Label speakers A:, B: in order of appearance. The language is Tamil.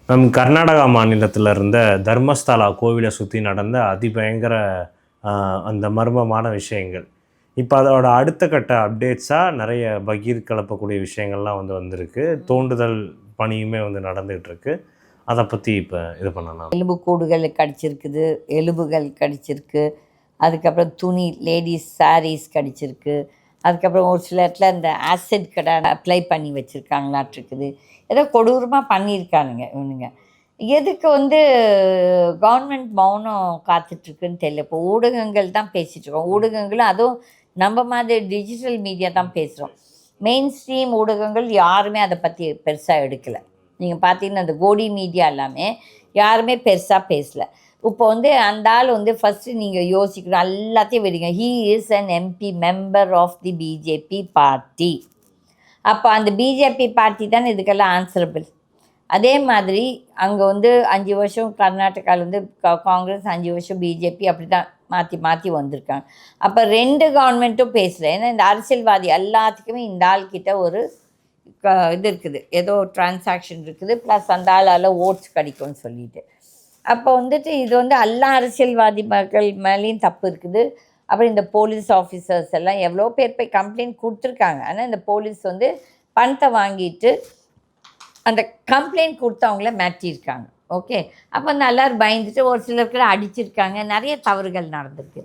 A: கர்நாடகா மாநிலத்தில் இருந்த தர்மஸ்தலா கோவிலை சுற்றி நடந்த அதிபயங்கர அந்த மர்மமான விஷயங்கள். இப்போ அதோட அடுத்த கட்ட அப்டேட்ஸாக நிறைய பகீர் கலப்பக்கூடிய விஷயங்கள்லாம் வந்திருக்கு. தோண்டுதல் பணியுமே நடந்துகிட்ருக்கு. அதை பற்றி இப்போ இது பண்ணலாம்.
B: எலும்புக்கூடுகள் கடிச்சிருக்குது, எலும்புகள் கடிச்சிருக்கு, அதுக்கப்புறம் துணி லேடீஸ் சாரீஸ் கடிச்சிருக்கு, அதுக்கப்புறம் ஒரு சில இடத்துல இந்த ஆசிட் கடை அப்ளை பண்ணி வச்சுருக்காங்களாட்ருக்குது. ஏதோ கொடூரமாக பண்ணியிருக்கானுங்க இவனுங்க. எதுக்கு கவர்மெண்ட் மௌனம் காத்துட்ருக்குன்னு தெரியல. இப்போ ஊடகங்கள் தான் பேசிகிட்ருக்கோம். ஊடகங்களும் அதுவும் நம்ம மாதிரி டிஜிட்டல் மீடியா தான் பேசுகிறோம். மெயின் ஸ்ட்ரீம் ஊடகங்கள் யாருமே அதை பற்றி பெருசாக எடுக்கலை. நீங்கள் பார்த்தீங்கன்னா அந்த கோடி மீடியா எல்லாமே யாருமே பெருசாக பேசலை. இப்போ அந்த ஆள் ஃபஸ்ட்டு நீங்கள் யோசிக்கணும், எல்லாத்தையும் விடுங்க. He is an MP member of the BJP party. அப்போ அந்த பிஜேபி பார்ட்டி தான் இதுக்கெல்லாம் ஆன்சரபிள். அதே மாதிரி அங்கே 5 வருஷம் கர்நாடகாவில் காங்கிரஸ், 5 வருஷம் பிஜேபி, அப்படி தான் மாற்றி மாற்றி வந்திருக்காங்க. அப்போ 2 கவர்மெண்ட்டும் பேசலை. ஏன்னா இந்த அரசியல்வாதி எல்லாத்துக்குமே இந்த ஆள்கிட்ட ஒரு இது இருக்குது, ஏதோ டிரான்சாக்ஷன் இருக்குது, ப்ளஸ் அந்த ஆளால் ஓட்ஸ் கிடைக்கும்னு சொல்லிட்டு. அப்போ இது எல்லா அரசியல்வாதி மக்கள் மேலேயும் தப்பு இருக்குது. அப்புறம் இந்த போலீஸ் ஆஃபீஸர்ஸ் எல்லாம் எவ்வளோ பேர் போய் கம்ப்ளைண்ட் கொடுத்துருக்காங்க. ஆனால் இந்த போலீஸ் பணத்தை வாங்கிட்டு அந்த கம்ப்ளைண்ட் கொடுத்து அவங்கள மாட்டியிருக்காங்க. ஓகே, அப்போ எல்லோரும் பயந்துட்டு ஒரு சிலருக்கு அடிச்சிருக்காங்க. நிறைய தவறுகள் நடந்திருக்கு.